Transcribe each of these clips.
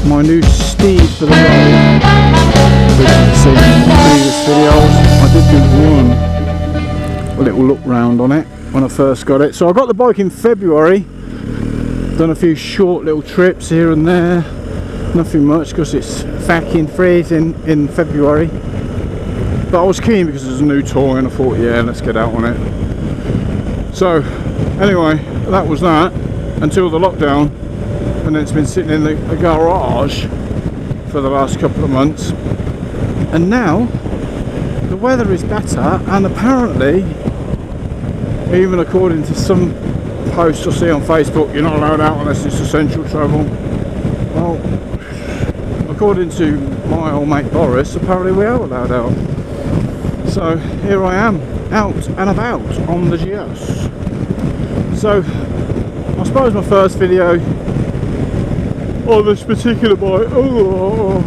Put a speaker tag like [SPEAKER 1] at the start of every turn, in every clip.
[SPEAKER 1] my new steed for the road. As you can see in the previous videos, I did do one little look round on it when I first got it. So I got the bike in February, done a few short little trips here and there, nothing much because it's fucking freezing in February. But I was keen because it's a new toy and I thought, yeah, let's get out on it. So anyway, that was that until the lockdown, and then it's been sitting in the garage for the last couple of months. And now the weather is better, and apparently, even according to some posts I see on Facebook, you're not allowed out unless it's essential travel. Well, according to my old mate Boris, apparently we are allowed out. So here I am, out and about on the GS. So I suppose my first video on this particular bike. Oh,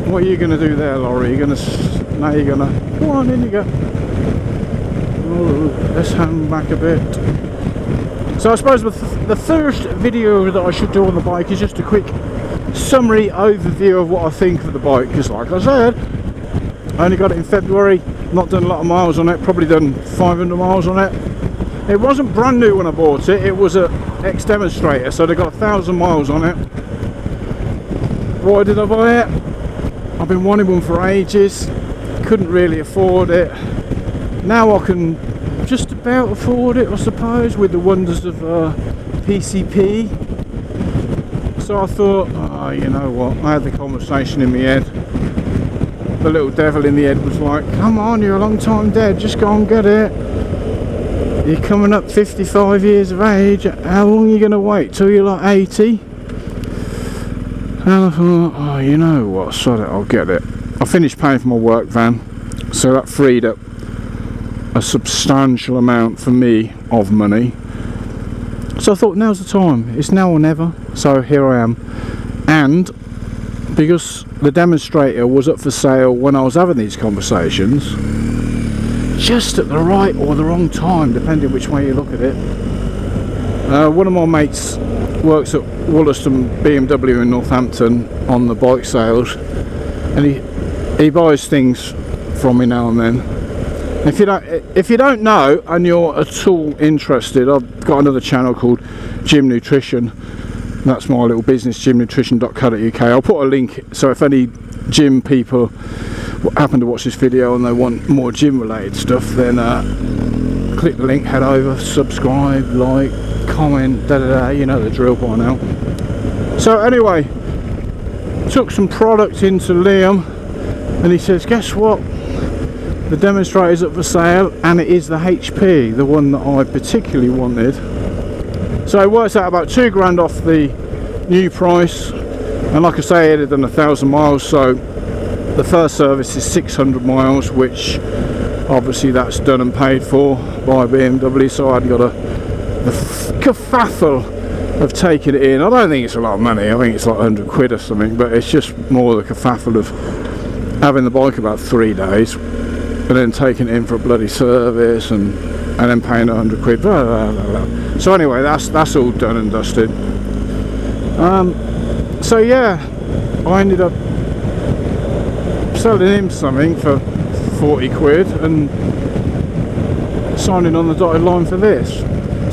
[SPEAKER 1] what are you going to do there, Laurie? You're going to, now you're going to, go on, in you go. Oh, let's hang back a bit. So I suppose the first video that I should do on the bike is just a quick summary overview of what I think of the bike, because like I said, I only got it in February, not done a lot of miles on it, probably done 500 miles on it. It wasn't brand new when I bought it, it was a ex-demonstrator, so they got 1,000 miles on it. Why did I buy it? I've been wanting one for ages, couldn't really afford it. Now I can just about afford it, I suppose, with the wonders of PCP. So I thought, oh, you know what, I had the conversation in my head. The little devil in the head was like, come on, you're a long time dead, just go and get it. You're coming up 55 years of age, how long are you going to wait, till you're like 80? And I thought, oh, you know what, sod it, I'll get it. I finished paying for my work van, so that freed up a substantial amount for me of money. So I thought, now's the time, it's now or never. So here I am. And because the demonstrator was up for sale when I was having these conversations, just at the right or the wrong time, depending which way you look at it. One of my mates works at Wollaston BMW in Northampton on the bike sales, and he buys things from me now and then. If you don't know and you're at all interested, I've got another channel called Gym Nutrition. That's my little business, gymnutrition.co.uk. I'll put a link, so if any gym people happen to watch this video and they want more gym related stuff, then click the link, head over, subscribe, like, comment, you know the drill by now. So anyway, took some product into Liam and he says, guess what, the demonstrator's up for sale, and it is the HP, the one that I particularly wanted. So it works out about £2 off the new price, and like I say, it had done 1,000 miles, so the first service is 600 miles, which obviously that's done and paid for by BMW, so I'd got the kerfuffle of taking it in. I don't think it's a lot of money, I think it's like 100 quid or something, but it's just more the kerfuffle of having the bike about 3 days and then taking it in for a bloody service and then paying 100 quid, blah, blah, blah, blah. So anyway, that's all done and dusted. So yeah, I ended up selling him something for 40 quid and signing on the dotted line for this.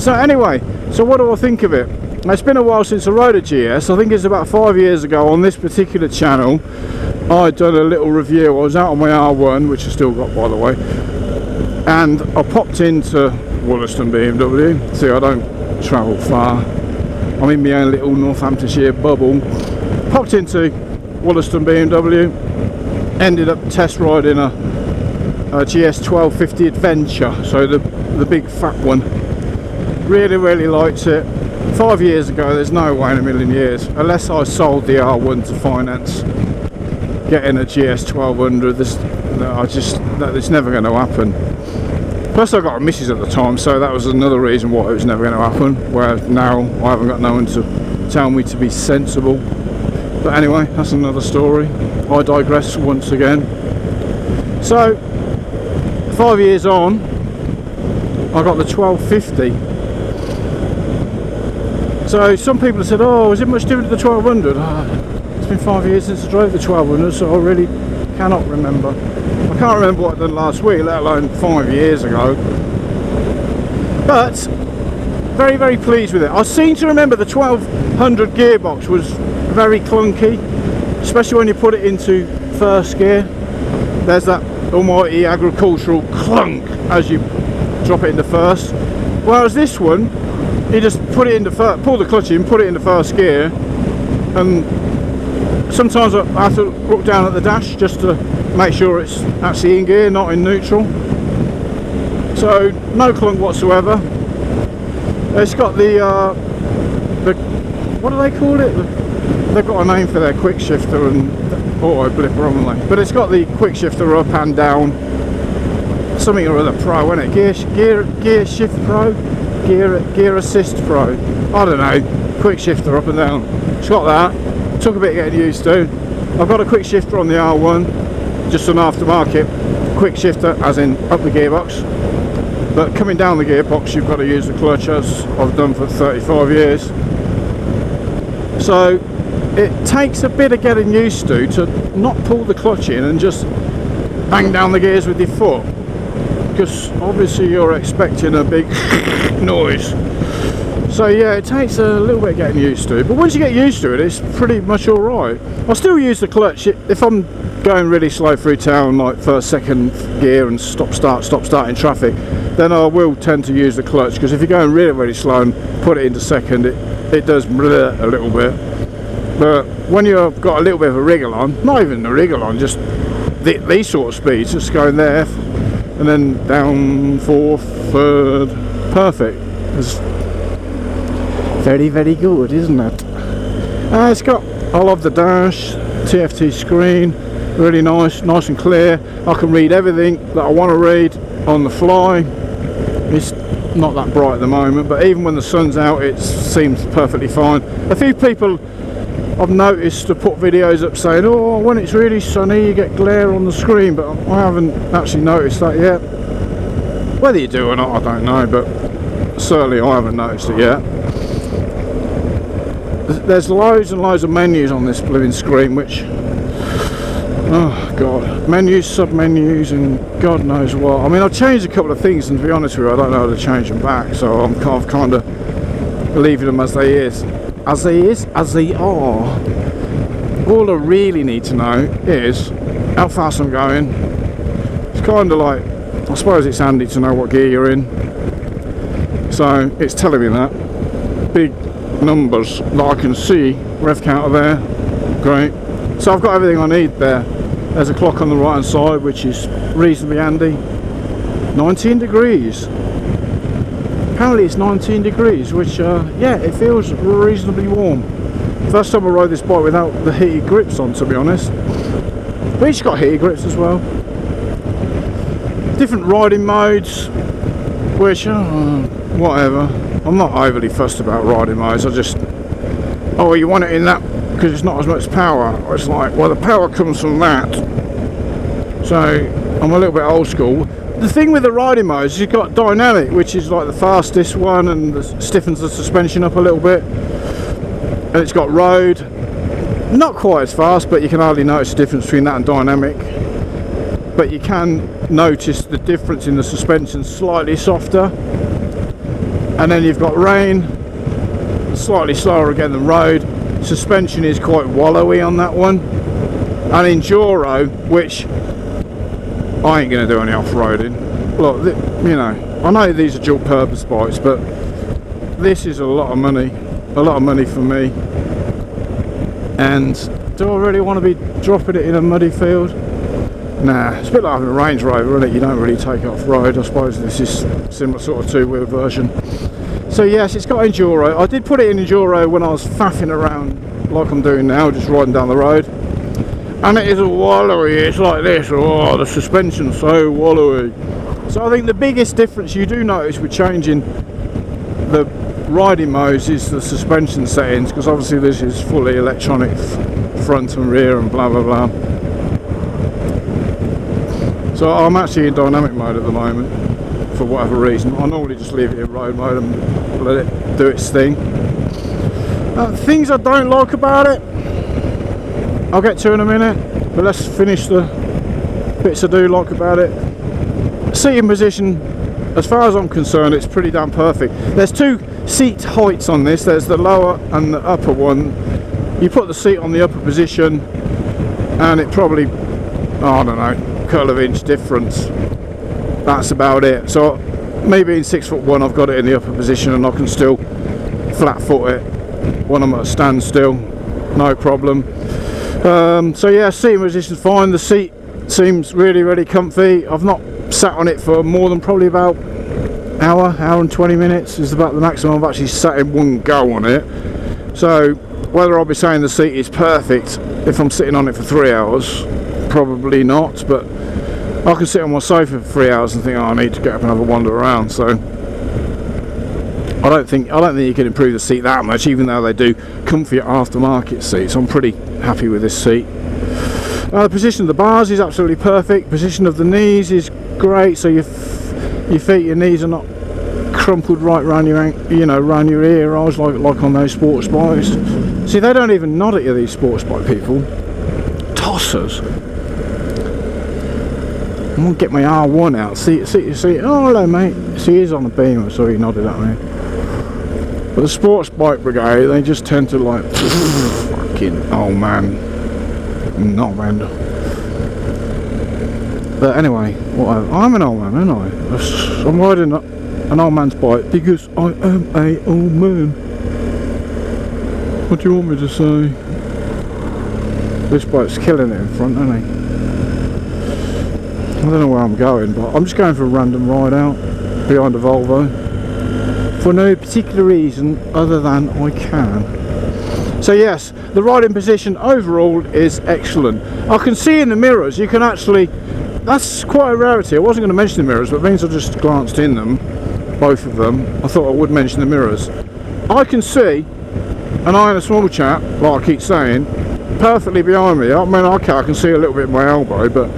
[SPEAKER 1] So anyway, so what do I think of it? It's been a while since I rode a GS. I think it's about 5 years ago on this particular channel I'd done a little review. I was out on my R1, which I still got by the way, and I popped into Wollaston BMW. See, I don't travel far, I'm in my own little Northamptonshire bubble. Popped into Wollaston BMW, ended up test riding a GS 1250 Adventure, so the big fat one. Really liked it. 5 years ago, there's no way in a million years, unless I sold the R1 to finance, getting a GS 1200, it's never going to happen. Plus I got a missus at the time, so that was another reason why it was never going to happen, whereas now I haven't got no one to tell me to be sensible. But anyway, that's another story. I digress once again. So 5 years on, I got the 1250. So some people have said, oh, is it much different to the 1200? It's been 5 years since I drove the 1200, so I really cannot remember. I can't remember what I done last week, let alone 5 years ago. But very, very pleased with it. I seem to remember the 1200 gearbox was very clunky, especially when you put it into first gear. There's that almighty agricultural clunk as you drop it into first. Whereas this one, you just put it into first, pull the clutch in, put it into first gear, and sometimes I have to look down at the dash just to make sure it's actually in gear, not in neutral. So no clunk whatsoever. It's got the what do they call it? They've got a name for their quick shifter and auto blipper, haven't they? But it's got the quick shifter up and down, something or other pro, isn't it? Gear shift pro, gear assist pro. I don't know. Quick shifter up and down. It's got that. Took a bit getting used to. I've got a quick shifter on the R1, just an aftermarket quick shifter, as in up the gearbox. But coming down the gearbox, you've got to use the clutch, as I've done for 35 years. So it takes a bit of getting used to not pull the clutch in and just bang down the gears with your foot, because obviously you're expecting a big noise. So yeah, it takes a little bit of getting used to, but once you get used to it, it's pretty much alright. I still use the clutch if I'm going really slow through town, like first, second gear and stop start in traffic, then I will tend to use the clutch, because if you're going really, really slow and put it into second, it does blur a little bit. But when you've got a little bit of a wriggle on, not even a wriggle on, just these sort of speeds, just going there and then down, fourth, third, perfect. It's very, very good, isn't it? It's got, I love the dash, TFT screen, really nice and clear. I can read everything that I want to read on the fly. It's not that bright at the moment, but even when the sun's out, it seems perfectly fine. A few people I've noticed to put videos up saying, oh, when it's really sunny you get glare on the screen, but I haven't actually noticed that yet. Whether you do or not, I don't know, but certainly I haven't noticed it yet. There's loads and loads of menus on this blooming screen, which, oh god, menus, sub-menus and god knows what. I mean, I've changed a couple of things, and to be honest with you, I don't know how to change them back, so I'm kind of leaving them as they are. All I really need to know is how fast I'm going. It's kind of like, I suppose it's handy to know what gear you're in, so it's telling me that. Big numbers that I can see, rev counter there, great. So I've got everything I need there. There's a clock on the right hand side, which is reasonably handy. 19 degrees. Apparently it's 19 degrees, which yeah, it feels reasonably warm. First time I rode this bike without the heated grips on, to be honest. But it's got heated grips as well. Different riding modes, which whatever. I'm not overly fussed about riding modes. I just, oh, you want it in that because it's not as much power. It's like, well, the power comes from that. So I'm a little bit old school. The thing with the riding modes, you've got dynamic, which is like the fastest one and stiffens the suspension up a little bit. And it's got road, not quite as fast, but you can hardly notice the difference between that and dynamic. But you can notice the difference in the suspension, slightly softer. And then you've got rain, slightly slower again than road. Suspension is quite wallowy on that one. And enduro, which I ain't going to do any off-roading. Look, you know, I know these are dual purpose bikes, but this is a lot of money for me. And do I really want to be dropping it in a muddy field? Nah, it's a bit like having a Range Rover, isn't it? You don't really take it off-road. I suppose this is a similar sort of two-wheel version. So yes, it's got enduro. I did put it in enduro when I was faffing around like I'm doing now, just riding down the road. And it is a wallowy, it's like this. Oh, the suspension's so wallowy. So I think the biggest difference you do notice with changing the riding modes is the suspension settings, because obviously this is fully electronic front and rear and blah blah blah. So I'm actually in dynamic mode at the moment for whatever reason. I normally just leave it in road mode and let it do its thing. Things I don't like about it, I'll get to in a minute, but let's finish the bits I do like about it. Seating position, as far as I'm concerned, it's pretty damn perfect. There's two seat heights on this, there's the lower and the upper one. You put the seat on the upper position and it probably, I don't know, couple of inch difference. That's about it. So me being 6'1", I've got it in the upper position and I can still flat foot it when I'm at a standstill, no problem. So yeah, seating position's fine. The seat seems really comfy. I've not sat on it for more than probably about hour and 20 minutes is about the maximum I've actually sat in one go on it. So whether I'll be saying the seat is perfect if I'm sitting on it for 3 hours, probably not, but I can sit on my sofa for 3 hours and think, oh, I need to get up and have a wander around. So I don't think you can improve the seat that much, even though they do comfy aftermarket seats. I'm pretty happy with this seat. The position of the bars is absolutely perfect. Position of the knees is great, so your feet, your knees are not crumpled right round your, round your ear holes like on those sports bikes. See, they don't even nod at you, these sports bike people. Tossers. I'm gonna get my R1 out. See. Oh, hello, mate. See, he's on the beamer, so he nodded at me. But the sports bike brigade, they just tend to like, fucking old man. Not random. But anyway, whatever. I'm an old man, aren't I? I'm riding an old man's bike because I am a old man. What do you want me to say? This bike's killing it in front, isn't he? I don't know where I'm going, but I'm just going for a random ride out behind a Volvo for no particular reason other than I can. So yes, the riding position overall is excellent. I can see in the mirrors, you can actually, that's quite a rarity. I wasn't going to mention the mirrors, but means I just glanced in them, both of them. I thought I would mention the mirrors. I can see, and I am a small chap, like I keep saying, perfectly behind me. I mean, I can see a little bit of my elbow, but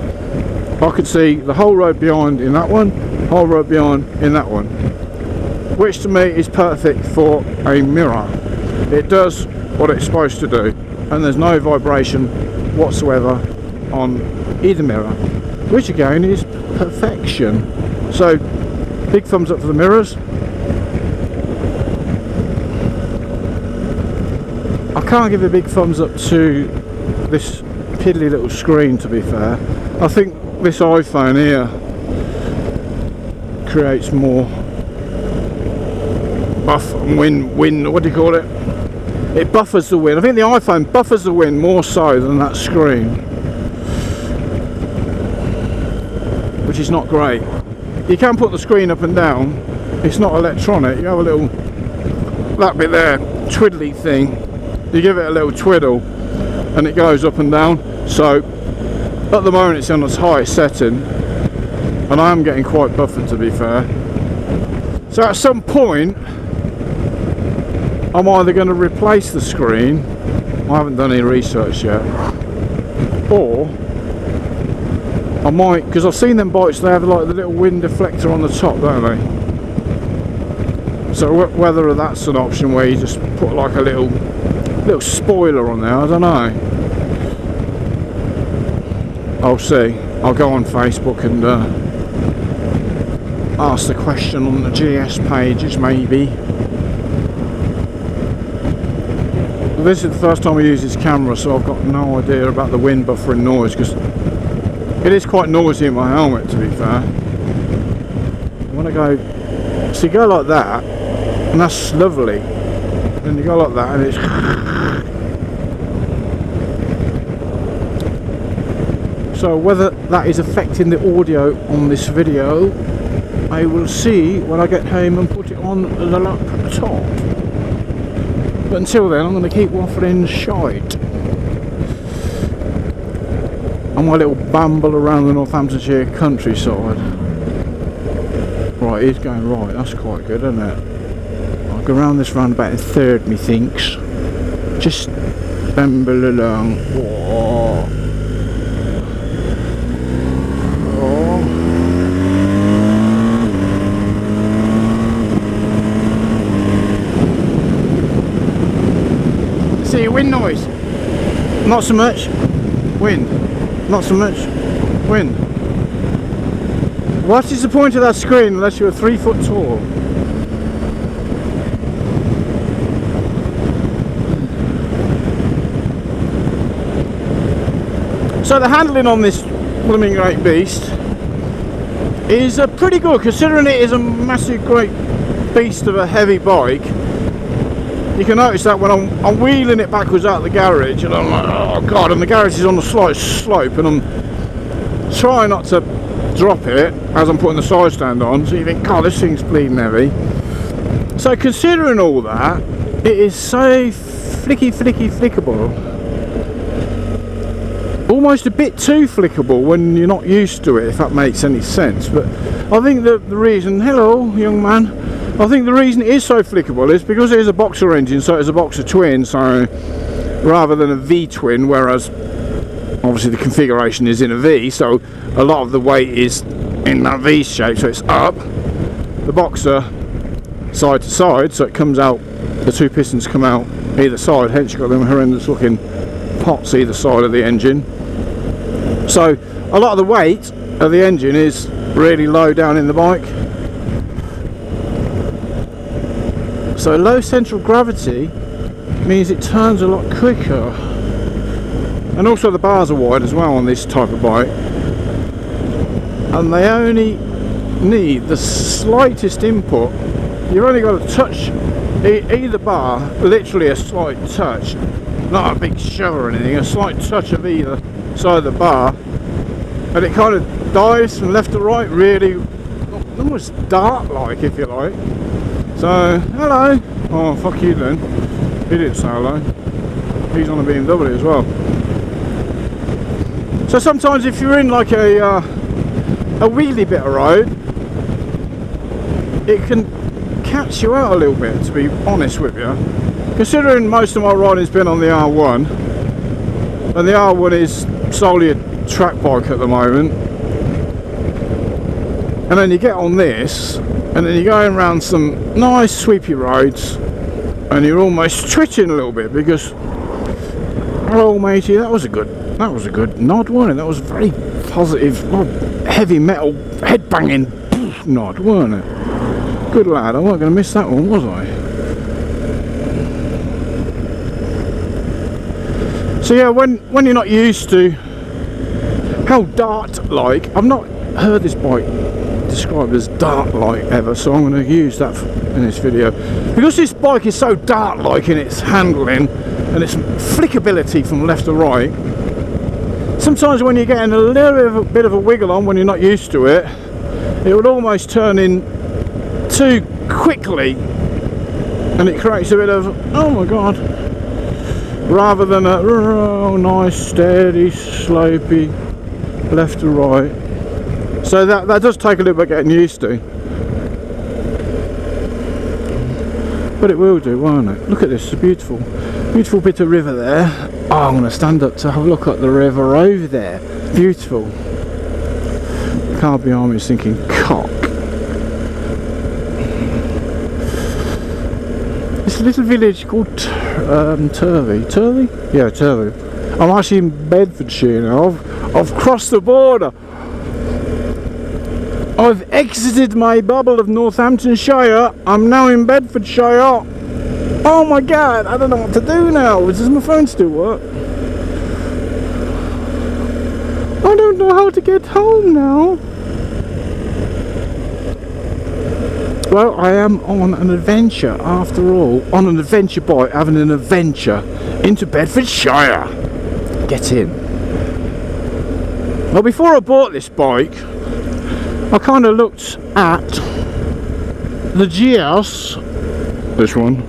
[SPEAKER 1] I can see the whole road behind in that one, whole road behind in that one, which to me is perfect for a mirror. It does what it's supposed to do, and there's no vibration whatsoever on either mirror, which again is perfection. So big thumbs up for the mirrors. I can't give a big thumbs up to this piddly little screen, to be fair. I think this iPhone here creates more buff and wind, what do you call it? It buffers the wind. I think the iPhone buffers the wind more so than that screen, which is not great. You can put the screen up and down. It's not electronic. You have a little, that bit there, twiddly thing. You give it a little twiddle and it goes up and down. So at the moment it's on its highest setting, and I am getting quite buffered, to be fair. So at some point I'm either going to replace the screen, I haven't done any research yet, or I might, because I've seen them bikes, they have like the little wind deflector on the top, don't they? So whether that's an option where you just put like a little spoiler on there, I don't know. I'll see. I'll go on Facebook and ask the question on the GS pages, maybe. This is the first time I use this camera, so I've got no idea about the wind buffering noise, because it is quite noisy in my helmet, to be fair. When I go, so you go like that, and that's lovely. Then you go like that, and it's so whether that is affecting the audio on this video, I will see when I get home and put it on the laptop. But until then, I'm going to keep waffling shite on my little bamble around the Northamptonshire countryside. Right, he's going right. That's quite good, isn't it? I'll go around this roundabout in third, methinks. Just bamble along. Whoa. hear wind noise. Not so much. Wind. Not so much. Wind. What is the point of that screen unless you're 3 foot tall? So the handling on this blooming great beast is pretty good, considering it is a massive great beast of a heavy bike. You can notice that when I'm wheeling it backwards out of the garage, and I'm like, oh god, and the garage is on a slight slope, and I'm trying not to drop it as I'm putting the side stand on, so you think, god, this thing's bleeding heavy. So considering all that, it is so flickable. Almost a bit too flickable when you're not used to it, if that makes any sense. But I think the reason, hello young man, I think the reason it is so flickable is because it is a boxer engine, so it's a boxer twin, so rather than a V twin, whereas obviously the configuration is in a V, so a lot of the weight is in that V shape, so it's up. The boxer side to side, so it comes out, the two pistons come out either side, hence you've got them horrendous looking pots either side of the engine. So a lot of the weight of the engine is really low down in the bike, so low central gravity means it turns a lot quicker, and also the bars are wide as well on this type of bike, and they only need the slightest input. You've only got to touch either bar, literally a slight touch, not a big shove or anything, a slight touch of either side of the bar, and it kind of dives from left to right, really almost dart like, if you like. So hello. Oh fuck you then, he didn't say hello, he's on a BMW as well. So sometimes if you're in like a wheelie bit of road, it can catch you out a little bit, to be honest with you, considering most of my riding's been on the R1, and the R1 is solely a track bike at the moment, and then you get on this and then you're going around some nice sweepy roads and you're almost twitching a little bit because, hello matey, that was a good nod, wasn't it? That was a very positive, heavy metal head banging nod, wasn't it? Good lad, I wasn't going to miss that one, was I? So yeah, when you're not used to how dart-like, I've not heard this bike described as dart-like ever, so I'm going to use that in this video. Because this bike is so dart-like in its handling and its flickability from left to right, sometimes when you're getting a little bit of a wiggle on when you're not used to it, it would almost turn in too quickly and it creates a bit of, oh my god, rather than a nice steady slopey left to right. So that does take a little bit getting used to, but it will do, won't it? Look at this, a beautiful bit of river there. Oh, I'm going to stand up to have a look at the river over there. Beautiful. The car behind me is thinking cock. It's a little village called Turvey. Yeah, Turvey. I'm actually in Bedfordshire now. I've crossed the border. I've exited my bubble of Northamptonshire. I'm now in Bedfordshire. Oh my god, I don't know what to do now. Does my phone still work? I don't know how to get home now. Well, I am on an adventure after all. On an adventure bike, having an adventure into Bedfordshire. Get in. Well, before I bought this bike, I kind of looked at the GS, this one.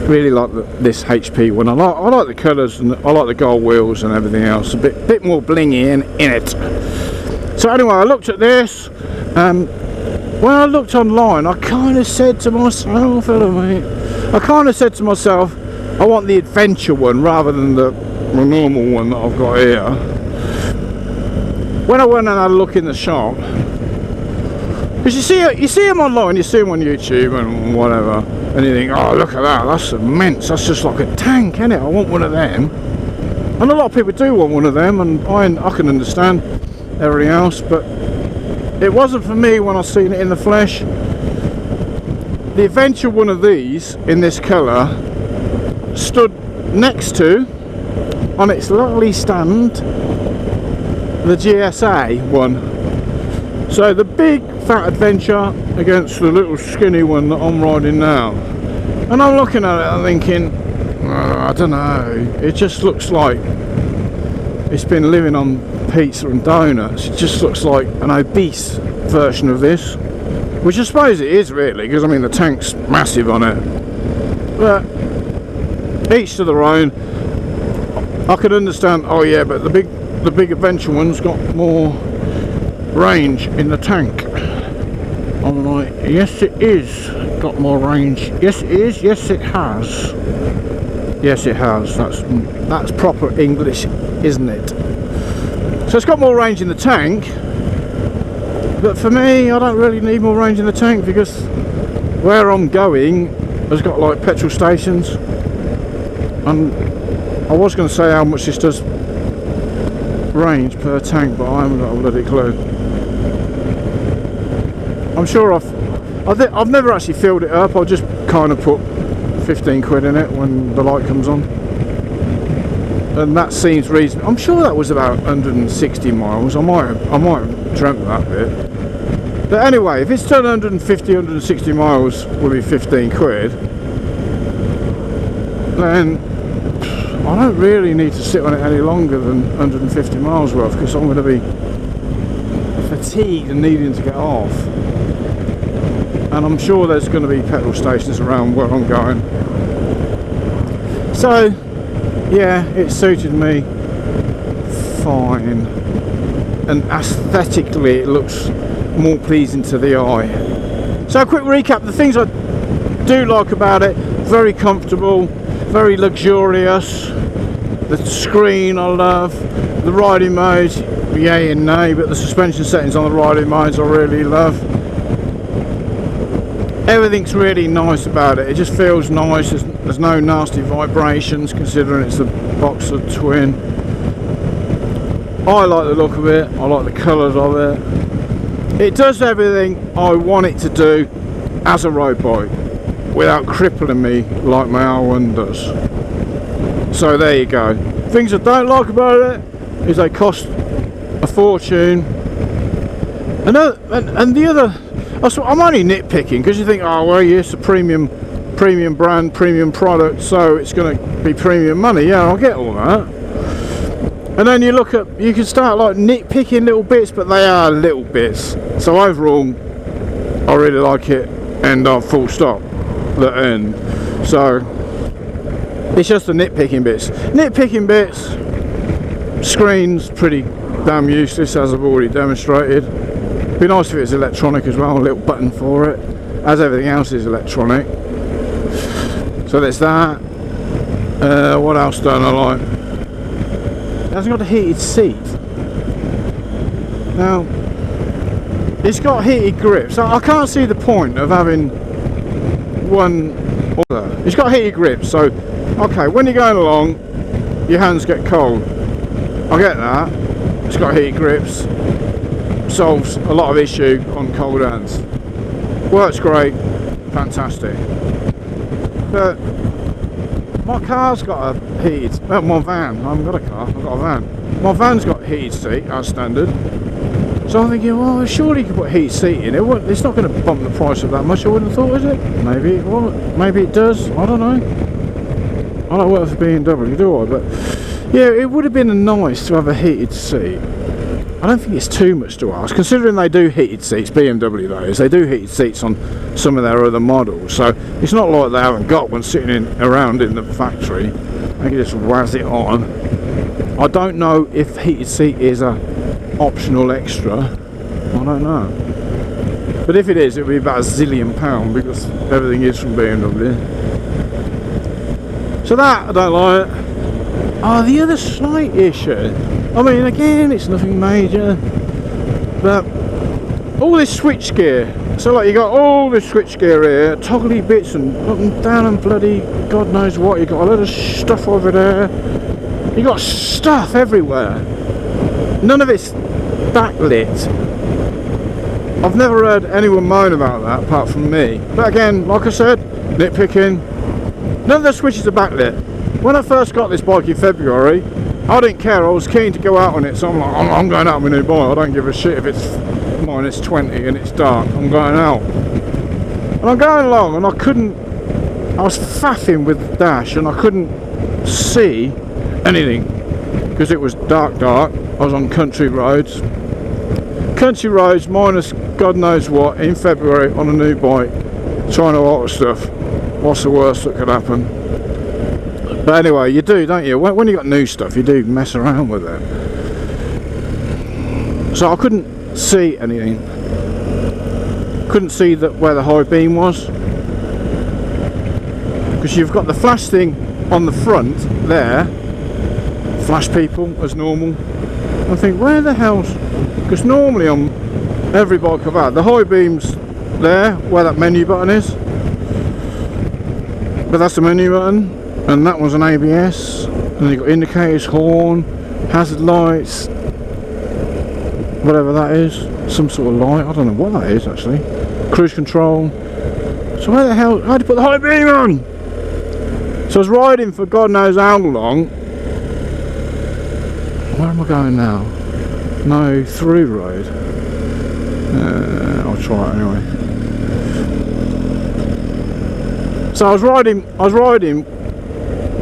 [SPEAKER 1] Really like this HP one. I like the colours and I like the gold wheels and everything else. A bit more blingy in it. So anyway, I looked at this. When I looked online, I kind of said to myself, I want the adventure one rather than the normal one that I've got here. When I went and had a look in the shop, because you see them online, you see them on YouTube and whatever, and you think, oh, look at that, that's immense, that's just like a tank, isn't it? I want one of them. And a lot of people do want one of them, and I can understand everything else, but it wasn't for me when I seen it in the flesh. The Adventure one of these in this colour stood next to, on its lovely stand, the GSA one. So the big fat Adventure against the little skinny one that I'm riding now. And I'm looking at it and thinking, I don't know, it just looks like it's been living on pizza and donuts. It just looks like an obese version of this, which I suppose it is really, because I mean the tank's massive on it. But each to their own. I could understand, oh yeah, but the big Adventure one's got more range in the tank. I'm like, yes it is got more range. Yes it is, yes it has. Yes it has, that's proper English, isn't it? So it's got more range in the tank, but for me I don't really need more range in the tank, because where I'm going has got like petrol stations, and I was going to say how much this does range per tank, but I haven't got a bloody clue. I'm sure I've never actually filled it up. I'll just kind of put 15 quid in it when the light comes on, and that seems reasonable. I'm sure that was about 160 miles. I might have dreamt that bit, but anyway, if it's done 150 160 miles will be 15 quid, then I don't really need to sit on it any longer than 150 miles worth, because I'm going to be fatigued and needing to get off. And I'm sure there's going to be petrol stations around where I'm going. So yeah, it suited me fine, and aesthetically it looks more pleasing to the eye. So a quick recap, the things I do like about it: very comfortable, very luxurious. The screen I love, the riding modes, yay and nay, but the suspension settings on the riding modes I really love. Everything's really nice about it. It just feels nice. There's no nasty vibrations, considering it's a Boxer twin. I like the look of it. I like the colours of it. It does everything I want it to do as a road bike, without crippling me like my R1 does. So there you go. Things I don't like about it is they cost a fortune. And the other, I'm only nitpicking, because you think, oh well, yes, a premium brand, premium product, so it's going to be premium money. Yeah, I'll get all that. And then you can start like nitpicking little bits, but they are little bits. So overall, I really like it, and full stop, the end. So it's just the nitpicking bits. Screen's pretty damn useless, as I've already demonstrated. Be nice if it was electronic as well, a little button for it, as everything else is electronic. So there's that. What else don't I like? It hasn't got a heated seat. Now, it's got heated grips. I can't see the point of having one other. It's got heated grips, so okay, when you're going along, your hands get cold. I get that. It's got heated grips. Solves a lot of issue on cold hands. Works great. Fantastic. But my car's got a heated, well, my van, I haven't got a car, I've got a van. My van's got a heated seat as standard. So I'm thinking, well, surely you could put a heated seat in it. It's not going to bump the price up that much, I wouldn't have thought, is it? Maybe it won't. Maybe it does. I don't know. I don't work for BMW, do I? But yeah, it would have been nice to have a heated seat. I don't think it's too much to ask, considering they do heated seats, BMW that is, they do heated seats on some of their other models, so it's not like they haven't got one sitting around in the factory. They can just wazz it on. I don't know if heated seat is a optional extra, I don't know. But if it is, it'll be about £1 zillion, because everything is from BMW. So that, I don't like. Oh, the other slight issue, I mean, again, it's nothing major, but all this switchgear So like you got all this switch gear here, toggly bits and up and down and bloody God knows what. You got a lot of stuff over there. You got stuff everywhere. None of it's backlit. I've never heard anyone moan about that apart from me. But again, like I said, nitpicking. None of the switches are backlit. When I first got this bike in February, I didn't care. I was keen to go out on it, so I'm like, I'm going out with my new bike. I don't give a shit if it's -20 and it's dark. I'm going out. And I'm going along, and I was faffing with the dash, and I couldn't see anything because it was dark. I was on country roads minus God knows what in February on a new bike, trying to alter stuff. What's the worst that could happen? But anyway, you do, don't you? When you got new stuff, you do mess around with it. So I couldn't see anything. Couldn't see where the high beam was, because you've got the flash thing on the front there. Flash people as normal. I think, where the hell's... Because normally on every bike I've had, the high beam's there, where that menu button is. But that's the menu button, and that was an ABS. And then you've got indicators, horn, hazard lights, whatever that is. Some sort of light, I don't know what that is actually. Cruise control. So where the hell, how do you put the high beam on? So I was riding for God knows how long. Where am I going now? No, through road. I'll try it anyway. So I was riding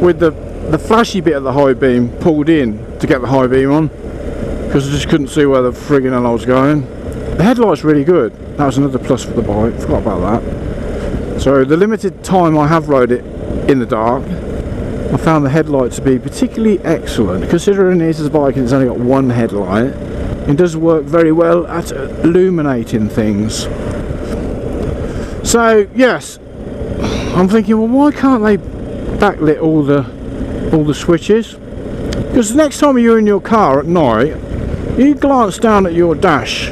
[SPEAKER 1] with the flashy bit of the high beam pulled in to get the high beam on, because I just couldn't see where the friggin' hell I was going. The headlight's really good. That was another plus for the bike. Forgot about that. So the limited time I have rode it in the dark, I found the headlight to be particularly excellent, considering it is a bike and it's only got one headlight. It does work very well at illuminating things. So yes, I'm thinking, well, why can't they backlit all the switches? Because the next time you're in your car at night, you glance down at your dash.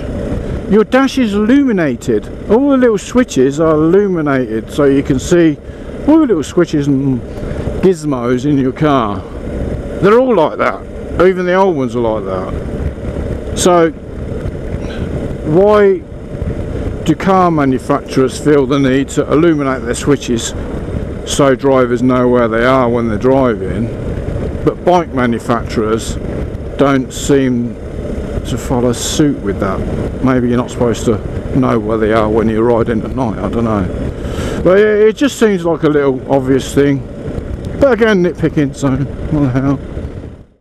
[SPEAKER 1] Your dash is illuminated. All the little switches are illuminated, so you can see all the little switches and gizmos in your car. They're all like that. Even the old ones are like that. So why do car manufacturers feel the need to illuminate their switches so drivers know where they are when they're driving, but bike manufacturers don't seem to follow suit with that? Maybe you're not supposed to know where they are when you're riding at night, I don't know. But yeah, it just seems like a little obvious thing. But again, nitpicking, so what the hell.